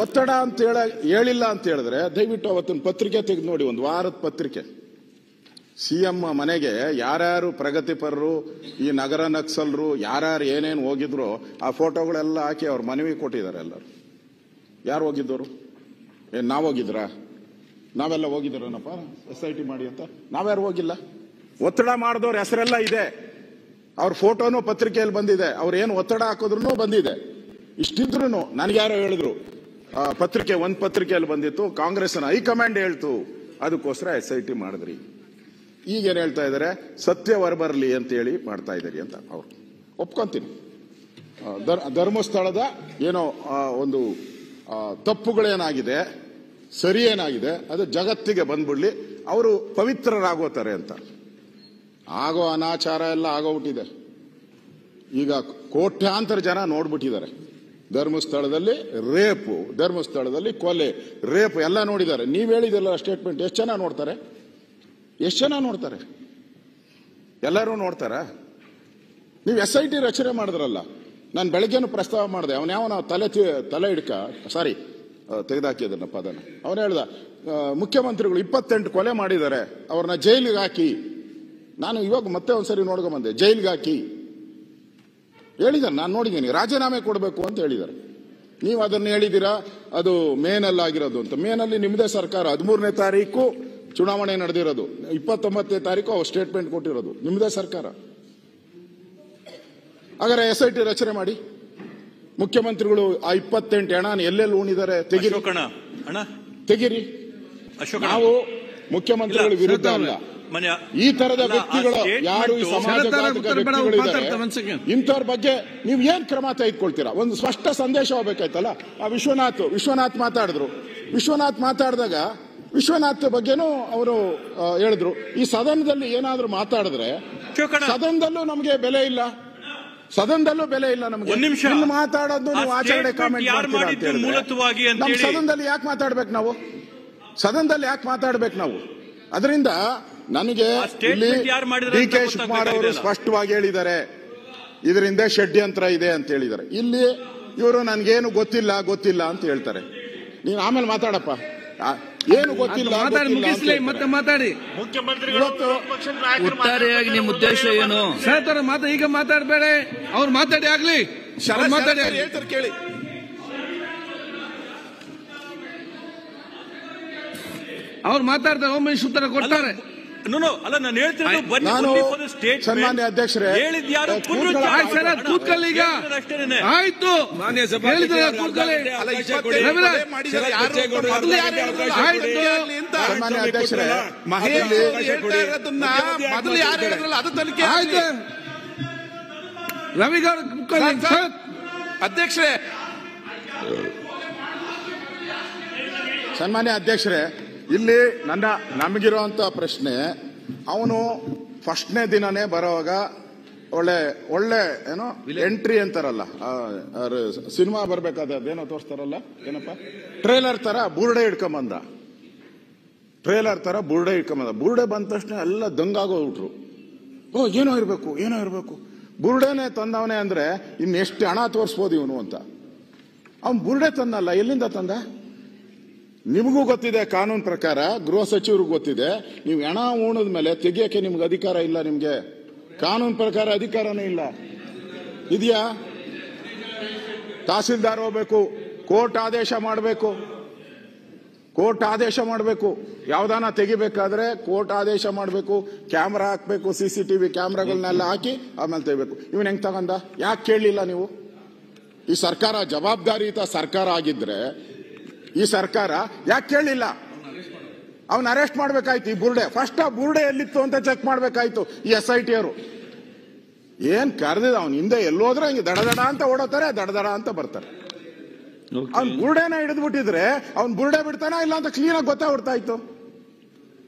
ಒತ್ತಡ ಅಂತ ಹೇಳಿಲ್ಲ ಅಂತ ಹೇಳಿದ್ರೆ ದಯವಿಟ್ಟು ಅವತ್ತಿನ ಪತ್ರಿಕೆ ತೆಗೆದು ನೋಡಿ, ಒಂದು ವಾರದ ಪತ್ರಿಕೆ. ಸಿಎಂ ಮನೆಗೆ ಯಾರ್ಯಾರು ಪ್ರಗತಿಪರರು, ಈ ನಗರ ನಕ್ಸಲರು ಯಾರ್ಯಾರು ಏನೇನು ಹೋಗಿದ್ರು ಆ ಫೋಟೋಗಳೆಲ್ಲ ಹಾಕಿ ಅವ್ರ ಮನವಿ ಕೊಟ್ಟಿದ್ದಾರೆ ಎಲ್ಲರೂ. ಯಾರು ಹೋಗಿದ್ದವರು? ಏನ್ ನಾವು ಹೋಗಿದ್ರಾ? ನಾವೆಲ್ಲ ಹೋಗಿದ್ರನಪ್ಪ SIT ಮಾಡಿ ಅಂತ? ನಾವ್ಯಾರು ಹೋಗಿಲ್ಲ. ಒತ್ತಡ ಮಾಡಿದವ್ರ ಹೆಸರೆಲ್ಲ ಇದೆ, ಅವ್ರ ಫೋಟೋನು ಪತ್ರಿಕೆಯಲ್ಲಿ ಬಂದಿದೆ, ಅವ್ರು ಏನು ಒತ್ತಡ ಹಾಕಿದ್ರು ಬಂದಿದೆ. ಇಷ್ಟಿದ್ರು ನನಗೆ ಯಾರೋ ಹೇಳಿದ್ರು, ಒಂದು ಪತ್ರಿಕೆಯಲ್ಲಿ ಬಂದಿತ್ತು, ಕಾಂಗ್ರೆಸ್ನ ಹೈಕಮಾಂಡ್ ಹೇಳ್ತು, ಅದಕ್ಕೋಸ್ಕರ SIT ಮಾಡಿದ್ರಿ. ಈಗೇನು ಹೇಳ್ತಾ ಇದ್ದಾರೆ, ಸತ್ಯ ಹೊರಬರಲಿ ಅಂತ ಹೇಳಿ ಮಾಡ್ತಾ ಇದ್ದೀರಿ ಅಂತ. ಅವ್ರು ಒಪ್ಕೊಂತೀನಿ, ಧರ್ಮಸ್ಥಳದ ಏನೋ ಒಂದು ತಪ್ಪುಗಳೇನಾಗಿದೆ, ಸರಿ ಏನಾಗಿದೆ ಅದು ಜಗತ್ತಿಗೆ ಬಂದ್ಬಿಡ್ಲಿ, ಅವರು ಪವಿತ್ರರಾಗೋತಾರೆ ಅಂತ. ಆಗೋ ಅನಾಚಾರ ಎಲ್ಲ ಆಗೋಗ್ಬಿಟ್ಟಿದೆ. ಈಗ ಕೋಟ್ಯಾಂತರ ಜನ ನೋಡ್ಬಿಟ್ಟಿದ್ದಾರೆ. ಧರ್ಮಸ್ಥಳದಲ್ಲಿ ರೇಪು, ಧರ್ಮಸ್ಥಳದಲ್ಲಿ ಕೊಲೆ, ರೇಪು ಎಲ್ಲ ನೋಡಿದ್ದಾರೆ. ನೀವು ಹೇಳಿದಿಲ್ಲ ಸ್ಟೇಟ್ಮೆಂಟ್, ಎಷ್ಟು ಜನ ನೋಡ್ತಾರೆ? ಎಷ್ಟು ಜನ ನೋಡ್ತಾರೆ? ಎಲ್ಲರೂ ನೋಡ್ತಾರ? ನೀವು SIT ರಚನೆ ಮಾಡಿದ್ರಲ್ಲ, ನಾನು ಬೆಳಗ್ಗೆನೂ ಪ್ರಸ್ತಾವ ಮಾಡಿದೆ. ಅವನ್ಯಾವನ ತಲೆ ಹಿಡ್ಕ ತೆಗೆದಾಕಿದನಪ್ಪ ಅದನ್ನು. ಅವನು ಹೇಳ್ದ, ಮುಖ್ಯಮಂತ್ರಿಗಳು 28 ಕೊಲೆ ಮಾಡಿದ್ದಾರೆ, ಅವ್ರನ್ನ ಜೈಲಿಗೆ ಹಾಕಿ. ನಾನು ಇವಾಗ ಮತ್ತೆ ಒಂದ್ಸರಿ ನೋಡ್ಕೊಂಬಂದೆ, ಜೈಲಿಗೆ ಹಾಕಿ ಹೇಳಿದ್ದಾರೆ. ನಾನು ನೋಡಿದ್ದೀನಿ, ರಾಜೀನಾಮೆ ಕೊಡಬೇಕು ಅಂತ ಹೇಳಿದ್ದಾರೆ. ನೀವು ಅದನ್ನು ಹೇಳಿದ್ದೀರಾ, ಅದು ಮೇನಲ್ಲಿ ಆಗಿರೋದು ಅಂತ. ಮೇನಲ್ಲಿ ನಿಮ್ಮದೇ ಸರ್ಕಾರ, 13ನೇ ತಾರೀಕು ಚುನಾವಣೆ ನಡೆದಿರೋದು, 29ನೇ ತಾರೀಕು ಅವ್ರು ಸ್ಟೇಟ್ಮೆಂಟ್ ಕೊಟ್ಟಿರೋದು, ನಿಮ್ಮದೇ ಸರ್ಕಾರ. ಹಾಗಾದ್ರೆ SIT ರಚನೆ ಮಾಡಿ. ಮುಖ್ಯಮಂತ್ರಿಗಳು ಆ 28 ಹಣ ಎಲ್ಲೆಲ್ಲಿ ಉಣಿದ್ದಾರೆ ತೆಗಿರಿ. ನಾವು ಮುಖ್ಯಮಂತ್ರಿಗಳ ವಿರುದ್ಧ ಅಲ್ಲ, ಈ ತರದ ವ್ಯಕ್ತಿಗಳು ಯಾರು ಈ ಸಮಾಜಘಾತಕ ವ್ಯಕ್ತಿಗಳಿದ್ದಾರೆ, ಇಂಥವ್ರ ಬಗ್ಗೆ ನೀವು ಏನ್ ಕ್ರಮ ತೆಗೆದುಕೊಳ್ತೀರಾ? ಒಂದು ಸ್ಪಷ್ಟ ಸಂದೇಶ ಹೋಗ್ಬೇಕಾಯ್ತಲ್ಲ. ಆ ವಿಶ್ವನಾಥ್ ಮಾತಾಡಿದ್ರು. ವಿಶ್ವನಾಥ್ ಮಾತಾಡಿದಾಗ ವಿಶ್ವನಾಥ್ ಬಗ್ಗೆನೂ ಅವರು ಹೇಳಿದ್ರು, ಈ ಸದನದಲ್ಲಿ ಏನಾದ್ರೂ ಮಾತಾಡಿದ್ರೆ ಸದನದಲ್ಲೂ ನಮಗೆ ಬೆಲೆ ಇಲ್ಲ, ಸದನದಲ್ಲೂ ಬೆಲೆ ಇಲ್ಲ ನಮಗೆ. ಇಲ್ಲಿ ಮಾತಾಡೋದು ನೀವು ಆಚರಣೆ ಕಾಮೆಂಟ್ ಮಾಡ್ತೀರಾ ಅಂತ ಹೇಳಿದ್ರೆ ನಮ್ಮ ಸದನದಲ್ಲಿ ಯಾಕೆ ಮಾತಾಡ್ಬೇಕು ನಾವು? ಸದನದಲ್ಲಿ ಯಾಕೆ ಮಾತಾಡ್ಬೇಕು ನಾವು? ಅದರಿಂದ ನನಗೆ ಇಲ್ಲಿ DK ಶಿವಕುಮಾರ್ ಅವರು ಸ್ಪಷ್ಟವಾಗಿ ಹೇಳಿದ್ದಾರೆ, ಇದರಿಂದ ಷಡ್ಯಂತ್ರ ಇದೆ ಅಂತ ಹೇಳಿದ್ದಾರೆ. ಇಲ್ಲಿ ಇವರು ನನ್ಗೇನು ಗೊತ್ತಿಲ್ಲ ಅಂತ ಹೇಳ್ತಾರೆ. ನೀನು ಆಮೇಲೆ ಮಾತಾಡಪ್ಪ, ಏನು ಗೊತ್ತಿಲ್ಲ ಮತ್ತೆ ಮಾತಾಡಿ. ಒಟ್ಟಾರೆಯಾಗಿ ನಿಮ್ಮ ಉದ್ದೇಶ ಏನು? ಈಗ ಮಾತಾಡಬೇಡ, ಅವ್ರು ಮಾತಾಡಿ ಆಗ್ಲಿ, ಮಾತಾಡಿ ಹೇಳ್ತಾರೆ ಕೇಳಿ. ಅವ್ರು ಮಾತಾಡ್ತಾರೆ, ಒಮ್ಮೆ ಉತ್ತರ ಕೊಡ್ತಾರೆ. ಸನ್ಮಾನ್ಯ ಅಧ್ಯಕ್ಷರೇ, ಕೂತ್ಕೊಳ್ಳಿ ಈಗ, ಆಯ್ತು. ಸನ್ಮಾನ್ಯ ಅಧ್ಯಕ್ಷರೇ, ರವಿಗೌಡ ಅಧ್ಯಕ್ಷರೇ, ಸನ್ಮಾನ್ಯ ಅಧ್ಯಕ್ಷರೇ, ಇಲ್ಲಿ ನಮಗಿರುವಂತ ಪ್ರಶ್ನೆ, ಅವನು ಫಸ್ಟ್ನೇ ದಿನನೇ ಬರೋವಾಗ ಒಳ್ಳೆ ಏನೋ ಎಂಟ್ರಿ ಅಂತಾರಲ್ಲ, ಸಿನಿಮಾ ಬರ್ಬೇಕಾದೇನೋ ತೋರಿಸ್ತಾರಲ್ಲ, ಏನಪ್ಪ ಟ್ರೇಲರ್ ತರ ಬುರ್ಡೆ ಹಿಡ್ಕೊಂಬಂದ. ಬುರ್ಡೆ ಬಂದ ತಕ್ಷಣ ಎಲ್ಲ ದಂಗಾಗೋಗ್ಬಿಟ್ರು. ಏನೋ ಇರಬೇಕು ಬುರ್ಡೆನೆ ತಂದವನೇ ಅಂದ್ರೆ ಇನ್ನೆಷ್ಟು ಹಣ ತೋರಿಸ್ಬೋದು ಇವನು ಅಂತ. ಅವನ್ ಬುರ್ಡೆ ತಂದಲ್ಲ, ಎಲ್ಲಿಂದ ತಂದ? ನಿಮಗೂ ಗೊತ್ತಿದೆ, ಕಾನೂನು ಪ್ರಕಾರ ಗೃಹ ಸಚಿವರಿಗೂ ಗೊತ್ತಿದೆ, ನೀವು ಹಣ ಉಣಿದ ಮೇಲೆ ತೆಗಿಯಕ್ಕೆ ನಿಮ್ಗೆ ಅಧಿಕಾರ ಇಲ್ಲ. ನಿಮ್ಗೆ ಕಾನೂನು ಪ್ರಕಾರ ಅಧಿಕಾರನೇ ಇಲ್ಲ. ಇದೆಯಾ? ತಹಸೀಲ್ದಾರ್ ಹೋಗ್ಬೇಕು, ಕೋರ್ಟ್ ಆದೇಶ ಮಾಡಬೇಕು. ಯಾವ್ದಾನ ತೆಗಿಬೇಕಾದ್ರೆ ಕೋರ್ಟ್ ಆದೇಶ ಮಾಡಬೇಕು, ಕ್ಯಾಮ್ರಾ ಹಾಕ್ಬೇಕು, CCTV ಕ್ಯಾಮ್ರಾಗಳನ್ನೆಲ್ಲ ಹಾಕಿ ಆಮೇಲೆ ತೆಗಿಬೇಕು. ಇವನ್ ಹೆಂಗ್ ತಗೊಂಡ? ಯಾಕೆ ಕೇಳಲಿಲ್ಲ ನೀವು? ಈ ಸರ್ಕಾರ ಜವಾಬ್ದಾರಿಯುತ ಸರ್ಕಾರ ಆಗಿದ್ರೆ ಈ ಸರ್ಕಾರ ಯಾಕೆ ಕೇಳಲಿಲ್ಲ? ಅವನ್ ಅರೆಸ್ಟ್ ಮಾಡ್ಬೇಕಾಯ್ತು. ಈ ಬುರ್ಡೆ ಫಸ್ಟ್ ಆ ಬುರ್ಡೆ ಎಲ್ಲಿತ್ತು ಅಂತ ಚೆಕ್ ಮಾಡ್ಬೇಕಾಯ್ತು ಈ SIT ಅವರು. ಏನ್ ಕರೆದಿದ ಅವನ್ ಹಿಂದೆ ಎಲ್ಲೋದ್ರೆ ಹಂಗೆ ದಡದಡ ಅಂತ ಓಡೋತಾರೆ, ದಡದಡ ಅಂತ ಬರ್ತಾರೆ. ಅವ್ನ್ ಬುರ್ಡೆನ ಹಿಡಿದ್ಬಿಟ್ಟಿದ್ರೆ ಅವ್ನ್ ಬುರ್ಡೆ ಬಿಡ್ತಾನ ಇಲ್ಲ ಅಂತ ಕ್ಲೀನ್ ಆಗಿ ಗೊತ್ತಾಗ್ಬಿಡ್ತಾ ಇತ್ತು.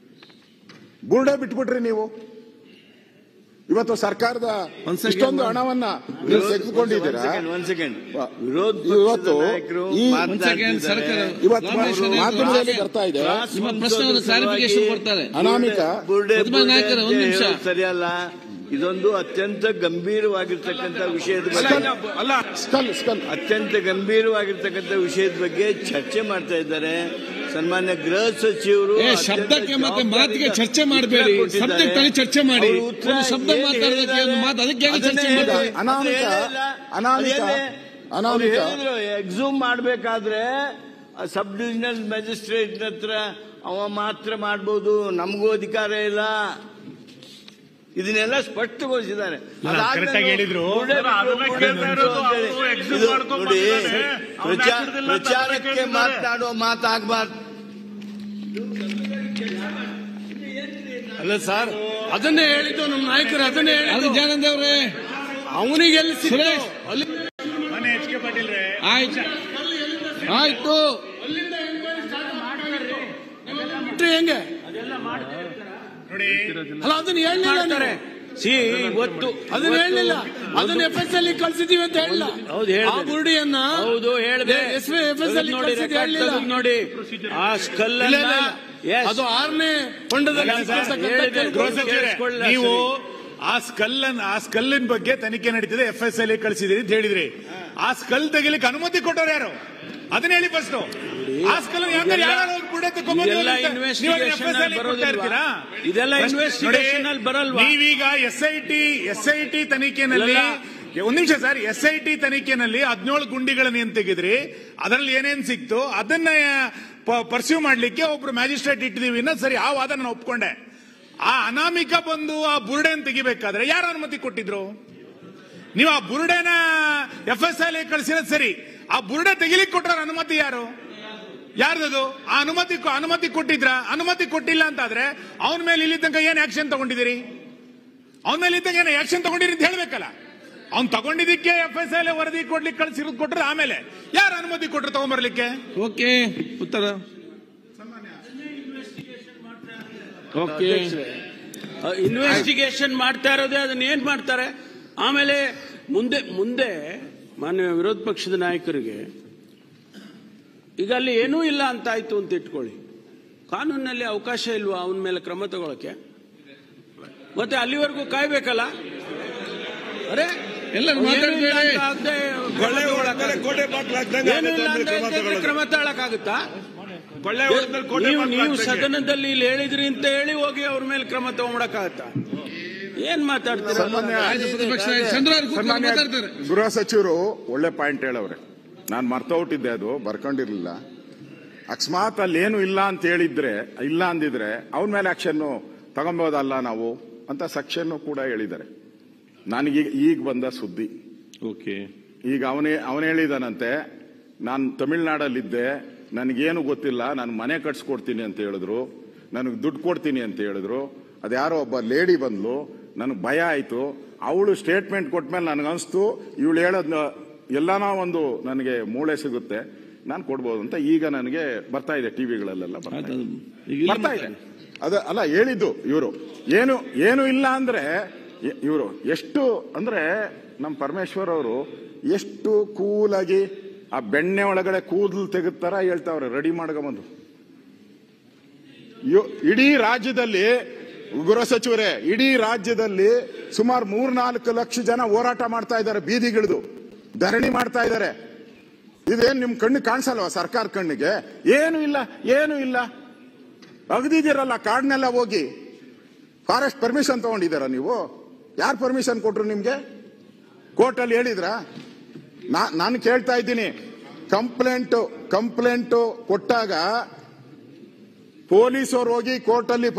ಬುರ್ಡೆ ಬಿಟ್ಬಿಟ್ರಿ ನೀವು. ಇವತ್ತು ಸರ್ಕಾರದ ಇಷ್ಟೊಂದು ಹಣವನ್ನ ತೆಗೆದುಕೊಂಡಿದ್ದೀರಾ. ಇವತ್ತು ಮಾಧ್ಯಮದಲ್ಲಿ ಬರ್ತಾ ಇದೆ, ಅನಾಮಿಕ ಸರಿಯಲ್ಲ. ಇದೊಂದು ಅತ್ಯಂತ ಗಂಭೀರವಾಗಿರ್ತಕ್ಕಂಥ ವಿಷಯದ ಬಗ್ಗೆ ಅತ್ಯಂತ ಗಂಭೀರವಾಗಿರ್ತಕ್ಕಂಥ ವಿಷಯದ ಬಗ್ಗೆ ಚರ್ಚೆ ಮಾಡ್ತಾ ಇದ್ದಾರೆ. ಸನ್ಮಾನ್ಯ ಗೃಹ ಸಚಿವರು ಶಬ್ದಕ್ಕೆ ಮತ್ತೆ ಮಾತಿಗೆ ಚರ್ಚೆ ಮಾಡಬೇಡಿ, ಸಬ್ಜೆಕ್ಟ್ ಅಲ್ಲಿ ಚರ್ಚೆ ಮಾಡಿ. ಶಬ್ದ ಎಕ್ಸೂಮ್ ಮಾಡಬೇಕಾದ್ರೆ ಸಬ್ ಡಿವಿಷನಲ್ ಮ್ಯಾಜಿಸ್ಟ್ರೇಟ್ ಹತ್ರ ಅವ ಮಾತ್ರ ಮಾಡಬಹುದು, ನಮಗೂ ಅಧಿಕಾರ ಇಲ್ಲ. ಇದನ್ನೆಲ್ಲ ಸ್ಪಷ್ಟಗೊಳಿಸಿದ್ದಾರೆ. ನೋಡಿ, ಪ್ರಚಾರಕ್ಕೆ ಮಾತನಾಡುವ ಮಾತಾಗಬಾರ್ದು. ಅಲ್ಲ ಸರ್, ಅದನ್ನೇ ಹೇಳಿದ್ದು ನಮ್ಮ ನಾಯಕರು, ಅದನ್ನೇ ಹೇಳಿದ್ದು ಜಾನಂದ್ ಅವರೇ. ಅವನಿಗೆ ಎಲ್ಲಿ ಸುರೇಶ್ ಆಯ್ತು ಹೆಂಗೆ ಅಲ್ಲ, ಅದನ್ನ ಹೇಳಿಲ್ಲ. ಇವತ್ತು ಅದನ್ನ ಹೇಳಿಲ್ಲ, ಅದನ್ನ FS ಅಲ್ಲಿ ಕಳ್ಸಿದೀವಿ ಅಂತ ಹೇಳಿಲ್ಲ. ಆ ಬುರುಡಿಯನ್ನ FS ಅಲ್ಲಿ ನೋಡಿ, ಆ ಸ್ಕಲ್ ಅದು 6ನೇ ಹೊಂಡದಲ್ಲಿ ನೀವು ಆ ಸ್ಕಲ್ಲಿನ ಬಗ್ಗೆ ತನಿಖೆ ನಡೀತಿದೆ, FSL ಕಳಿಸಿದಿರಿ ಅಂತ ಹೇಳಿದ್ರಿ. ಆ ಸ್ಕಲ್ ತೆಗಿಲಿಕ್ಕೆ ಅನುಮತಿ ಕೊಟ್ಟವ್ರು ಯಾರು? ಅದನ್ನ ಹೇಳಿ ಫಸ್ಟ್. ಆ ಸ್ಕಲ್ ನೀವೀಗ SIT ತನಿಖೆನಲ್ಲಿ ಒಂದ್ ನಿಮಿಷ ಸರ್, SIT ತನಿಖೆನಲ್ಲಿ 17 ಗುಂಡಿಗಳನ್ನ ಏನ್ ತೆಗೆದ್ರಿ, ಅದರಲ್ಲಿ ಏನೇನ್ ಸಿಕ್ತು ಅದನ್ನ ಪರ್ಸ್ಯೂ ಮಾಡ್ಲಿಕ್ಕೆ ಒಬ್ರು ಮ್ಯಾಜಿಸ್ಟ್ರೇಟ್ ಇಟ್ಟಿದೀವಿ. ಸರಿ, ಆ ವಾದ ನಾನು ಒಪ್ಕೊಂಡೆ. ಆ ಅನಾಮಿಕ ಬಂದು ಆ ಬುರುಡೆನ್ ತೆಗಿಬೇಕಾದ್ರೆ ಯಾರು ಅನುಮತಿ ಕೊಟ್ಟಿದ್ರು? ನೀವು ಆ ಬುರುಡೆನ FSL ಕಳಿಸಿರೋದು ಸರಿ, ಆ ಬುರುಡೆ ತೆಗಿಲಿಕ್ಕೆ ಕೊಟ್ಟರ ಅನುಮತಿ ಯಾರ್ದದು? ಆ ಅನುಮತಿ ಕೊಟ್ಟಿದ್ರ? ಅನುಮತಿ ಕೊಟ್ಟಿಲ್ಲ ಅಂತಾದ್ರೆ ಅವನ ಮೇಲೆ ಇಲ್ಲಿ ತನಕ ಏನ್ ಆಕ್ಷನ್ ತಗೊಂಡಿದ್ದೀರಿ? ಅವನ ಮೇಲೆ ಇಲ್ಲಿ ತನಕ ಏನ್ ಆಕ್ಷನ್ ತಗೊಂಡಿರಿ ಅಂತ ಹೇಳ್ಬೇಕಲ್ಲ. ಅವ್ನು ತಗೊಂಡಿದ್ದಕ್ಕೆ FSL ವರದಿ ಕೊಡ್ಲಿಕ್ಕೆ ಕಳಿಸಿರೋದು ಕೊಟ್ರೆ ಆಮೇಲೆ ಯಾರು ಅನುಮತಿ ಕೊಟ್ರು ತಗೊಂಡ್ಬರ್ಲಿಕ್ಕೆ? ಓಕೆ, ಉತ್ತರ ಇನ್ವೆಸ್ಟಿಗೇಷನ್ ಮಾಡ್ತಾ ಇರೋದೇ, ಅದನ್ನ ಏನ್ ಮಾಡ್ತಾರೆ ಆಮೇಲೆ ಮುಂದೆ ಮಾನ್ಯ ವಿರೋಧ ಪಕ್ಷದ ನಾಯಕರಿಗೆ ಈಗ ಅಲ್ಲಿ ಏನೂ ಇಲ್ಲ ಅಂತ ಆಯ್ತು ಅಂತ ಇಟ್ಕೊಳ್ಳಿ, ಕಾನೂನಿನಲ್ಲಿ ಅವಕಾಶ ಇಲ್ವಾ ಅವನ ಮೇಲೆ ಕ್ರಮ ತಗೊಳಕ್ಕೆ? ಮತ್ತೆ ಅಲ್ಲಿವರೆಗೂ ಕಾಯ್ಬೇಕಲ್ಲ. ಅರೆ ಕ್ರಮ ತಗೊಳಕ್ಕಾಗುತ್ತಾ? ನೀವು ಸದನದಲ್ಲಿ ಇಲ್ಲಿ ಹೇಳಿದ್ರಿ ಅಂತ ಹೇಳಿ ಹೋಗಿ ಅವ್ರ ಮೇಲೆ ಕ್ರಮ ತಗೊಂಡಕ್ಕಾಗತ್ತಾ? ಏನ್ ಮಾತಾಡ್ತಾರೆ? ಗೃಹ ಸಚಿವರು ಒಳ್ಳೆ ಪಾಯಿಂಟ್ ಹೇಳವ್ರೆ. ನಾನು ಮರ್ತೋಟಿದ್ದೆ, ಅದು ಬರ್ಕೊಂಡಿರ್ಲಿಲ್ಲ. ಅಕಸ್ಮಾತ್ ಅಲ್ಲಿ ಏನು ಇಲ್ಲ ಅಂತ ಹೇಳಿದ್ರೆ, ಇಲ್ಲ ಅಂದಿದ್ರೆ ಅವನ ಮೇಲೆ ಆಕ್ಷನ್ ತಗೊಂಬೋದಲ್ಲ ನಾವು ಅಂತ ಸೆಕ್ಷನ್ ಕೂಡ ಹೇಳಿದ್ದಾರೆ. ನನಗೆ ಈಗ ಬಂದ ಸುದ್ದಿ. ಓಕೆ, ಈಗ ಅವನು ಹೇಳಿದಾನಂತೆ, ನಾನು ತಮಿಳ್ನಾಡಲ್ಲಿದ್ದೆ, ನನಗೇನು ಗೊತ್ತಿಲ್ಲ, ನಾನು ಮನೆ ಕಟ್ಸ್ಕೊಡ್ತೀನಿ ಅಂತ ಹೇಳಿದ್ರು, ನನಗೆ ದುಡ್ಡು ಕೊಡ್ತೀನಿ ಅಂತ ಹೇಳಿದ್ರು. ಅದ್ಯಾರೋ ಒಬ್ಬ ಲೇಡಿ ಬಂದ್ಲು, ನನಗೆ ಭಯ ಆಯ್ತು. ಅವಳು ಸ್ಟೇಟ್ಮೆಂಟ್ ಕೊಟ್ಮೇಲೆ ನನಗನ್ಸ್ತು ಇವಳು ಹೇಳೋದ್ ಎಲ್ಲಾನ ಒಂದು ನನಗೆ ಮೂಳೆ ಸಿಗುತ್ತೆ, ನಾನು ಕೊಡ್ಬೋದು ಅಂತ. ಈಗ ನನಗೆ ಬರ್ತಾ ಇದೆ, ಟಿವಿಗಳಲ್ಲೆಲ್ಲ ಬರ್ತಾ ಇದೆ. ಅಲ್ಲ ಹೇಳಿದ್ದು ಇವರು ಏನು ಇಲ್ಲ ಅಂದ್ರೆ, ಇವರು ಎಷ್ಟು ಅಂದ್ರೆ ನಮ್ಮ ಪರಮೇಶ್ವರ್ ಅವರು ಎಷ್ಟು ಕೂಲಾಗಿ ಆ ಬೆಣ್ಣೆ ಒಳಗಡೆ ಕೂದಲು ತೆಗೆದುತ್ತರ ಹೇಳ್ತಾವ್ರೆ, ರೆಡಿ ಮಾಡ್ಕೊಂಬಂದು. ಇಡೀ ರಾಜ್ಯದಲ್ಲಿ ಗೃಹ ಸಚಿವರೇ, ಇಡೀ ರಾಜ್ಯದಲ್ಲಿ ಸುಮಾರು 3-4 ಲಕ್ಷ ಜನ ಹೋರಾಟ ಮಾಡ್ತಾ ಇದ್ದಾರೆ, ಬೀದಿಗಿಳಿದು ಧರಣಿ ಮಾಡ್ತಾ ಇದ್ದಾರೆ. ಇದೇನು ನಿಮ್ ಕಣ್ಣು ಕಾಣಿಸಲ್ವಾ? ಸರ್ಕಾರ ಕಣ್ಣಿಗೆ ಏನು ಇಲ್ಲ. ಅಗದಿದ್ದೀರಲ್ಲ ಕಾಡ್ನೆಲ್ಲ ಹೋಗಿ. ಫಾರೆಸ್ಟ್ ಪರ್ಮಿಷನ್ ತಗೊಂಡಿದ್ದೀರಾ ನೀವು? ಯಾರು ಪರ್ಮಿಷನ್ ಕೊಟ್ರು ನಿಮ್ಗೆ? ಕೋರ್ಟಲ್ಲಿ ಹೇಳಿದ್ರ? ನಾನು ಕೇಳ್ತಾ ಇದ್ದೀನಿ, ಕಂಪ್ಲೇಂಟ್ ಕೊಟ್ಟಾಗ ಪೊಲೀಸರು ಹೋಗಿ ಕೋರ್ಟಲ್ಲಿ,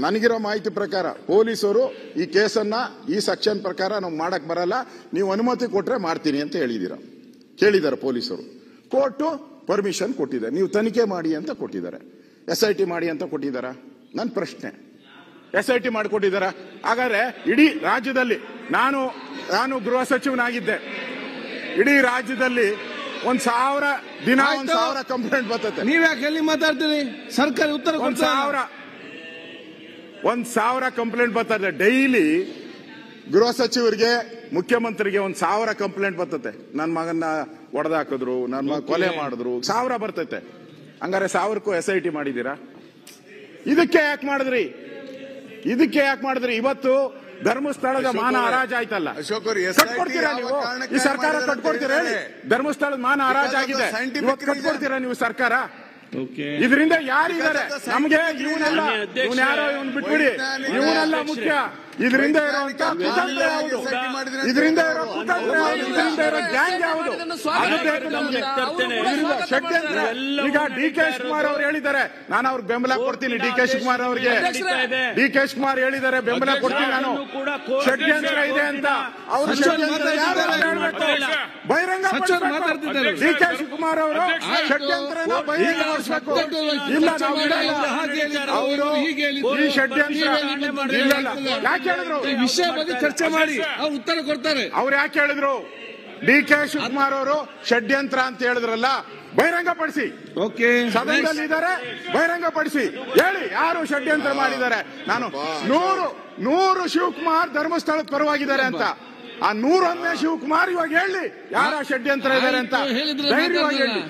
ನನಗಿರೋ ಮಾಹಿತಿ ಪ್ರಕಾರ ಪೊಲೀಸರು ಈ ಕೇಸನ್ನ ಈ ಸೆಕ್ಷನ್ ಪ್ರಕಾರ ನಾವು ಮಾಡಕ್ ಬರಲ್ಲ, ನೀವು ಅನುಮತಿ ಕೊಟ್ರೆ ಮಾಡ್ತೀನಿ ಅಂತ ಕೇಳಿದ್ದಾರೆ ಪೊಲೀಸರು. ಕೋರ್ಟು ಪರ್ಮಿಷನ್ ಕೊಟ್ಟಿದೆ, ನೀವು ತನಿಖೆ ಮಾಡಿ ಅಂತ ಕೊಟ್ಟಿದ್ದಾರೆ. SIT ಮಾಡಿ ಅಂತ ಕೊಟ್ಟಿದ್ದಾರ? ನನ್ನ ಪ್ರಶ್ನೆ, SIT ಮಾಡಿಕೊಟ್ಟಿದ್ದಾರ? ಹಾಗಾದ್ರೆ ಇಡೀ ರಾಜ್ಯದಲ್ಲಿ ನಾನು ಗೃಹ ಸಚಿವನಾಗಿದ್ದೆ, ಇಡೀ ರಾಜ್ಯದಲ್ಲಿ 1,000 ದಿನ 1,000 ಕಂಪ್ಲೇಂಟ್ ಬರ್ತದೆ. ನೀವ್ಯಾಕೆ ಎಲ್ಲಿ ಮಾತಾಡ್ತೀರಿ? ಸರ್ಕಾರ ಉತ್ತರ 1,000 ಕಂಪ್ಲೇಂಟ್ ಬರ್ತದೆ ಡೈಲಿ. ಗೃಹ ಸಚಿವರಿಗೆ, ಮುಖ್ಯಮಂತ್ರಿಗೆ 1,000 ಕಂಪ್ಲೇಂಟ್ ಬರ್ತದೆ. ನನ್ನ ಮಗನ್ನ ಹೊಡೆದಾಕಿದ್ರು, ನನ್ನ ಮಗ ಕೊಲೆ ಮಾಡಿದ್ರು, 1,000 ಬರ್ತೈತೆ. ಹಂಗಾರೆ 1,000ಕ್ಕೂ SIT ಮಾಡಿದೀರಾ? ಇದಕ್ಕೆ ಯಾಕೆ ಮಾಡಿದ್ರಿ? ಇವತ್ತು ಧರ್ಮಸ್ಥಳದ ಮಾನ ಹರಾಜ್ ಆಯ್ತಲ್ಲ, ಅಶೋಕ್ ಅವರು ಕಟ್ಕೊಡ್ತೀರಾ ನೀವು? ಈ ಸರ್ಕಾರ ಕಟ್ಕೊಡ್ತೀರಾ ಹೇಳಿ? ಧರ್ಮಸ್ಥಳದ ಮಾನ ಹರಾಜ್ ಆಗಿದೆ, ಇವತ್ತು ಕಟ್ಕೊಡ್ತೀರಾ ನೀವು ಸರ್ಕಾರ? ಇದರಿಂದ ಯಾರಿದ್ದಾರೆ ನಮ್ಗೆ? ಇವನೆಲ್ಲ ಯಾರೋ ಇವನ್ ಬಿಟ್ಬಿಡಿ, ಇವನೆಲ್ಲ ಮುಖ್ಯ. ಇದರಿಂದ ಇರುವಂತ ಕುತಂತ್ರ ಯಾವುದು? ಇದರಿಂದ ಇರೋ ಕುತಂತ್ರ ಯಾವುದು? ಇದರಿಂದ ಇರೋ ಗ್ಯಾಂಗ್ ಯಾವುದು? ಅದು ಬೇಕು ನಮ್ಗೆ. ಷಡ್ಯಂತ್ರ. ಈಗ ಡಿ ಕೆ ಶಿವಕುಮಾರ್ ಅವರು ಹೇಳಿದ್ದಾರೆ, ನಾನು ಅವ್ರಿಗೆ ಬೆಂಬಲ ಕೊಡ್ತೀನಿ. ಡಿ ಕೆ ಶಿವಕುಮಾರ್ ಅವರಿಗೆ ಡಿ ಕೆ ಶಿವಕುಮಾರ್ ಹೇಳಿದ್ದಾರೆ, ಬೆಂಬಲ ಕೊಡ್ತೀನಿ ನಾನು. ಷಡ್ಯಂತ್ರ ಇದೆ ಅಂತ ಅವರು ಬಹಿರಂಗ ಡಿ ಕೆ ಶಿವಕುಮಾರ್ ಅವರು ಷಡ್ಯಂತ್ರನ ಬಹಿರಂಗಪಡಿಸಬೇಕು. ಇಲ್ಲ, ನಾವು ಅವರು ಈ ಷಡ್ಯಂತ್ರ ಯಾಕೆ ಹೇಳಿದ್ರು? ವಿಷಯ ಬಗ್ಗೆ ಚರ್ಚೆ ಮಾಡಿ ಅವ್ರು ಉತ್ತರ ಕೊಡ್ತಾರೆ. ಅವ್ರು ಯಾಕೆ ಹೇಳಿದ್ರು? ಡಿ ಕೆ ಶಿವಕುಮಾರ್ ಅವರು ಷಡ್ಯಂತ್ರ ಅಂತ ಹೇಳಿದ್ರಲ್ಲ, ಬಹಿರಂಗಪಡಿಸಿ. ಸದನದಲ್ಲಿ ಇದ್ದಾರೆ, ಬಹಿರಂಗಪಡಿಸಿ ಹೇಳಿ ಯಾರು ಷಡ್ಯಂತ್ರ ಮಾಡಿದ್ದಾರೆ. ನಾನು 100 ಶಿವಕುಮಾರ್ ಧರ್ಮಸ್ಥಳದ ಪರವಾಗಿದ್ದಾರೆ ಅಂತ, ಆ 101ನೇ ಶಿವಕುಮಾರ್ ಇವಾಗ ಹೇಳಿ ಯಾರ ಷಡ್ಯಂತ್ರ ಇದ್ದಾರೆ ಅಂತ ಧೈರ್ಯವಾಗಿ ಹೇಳಿ.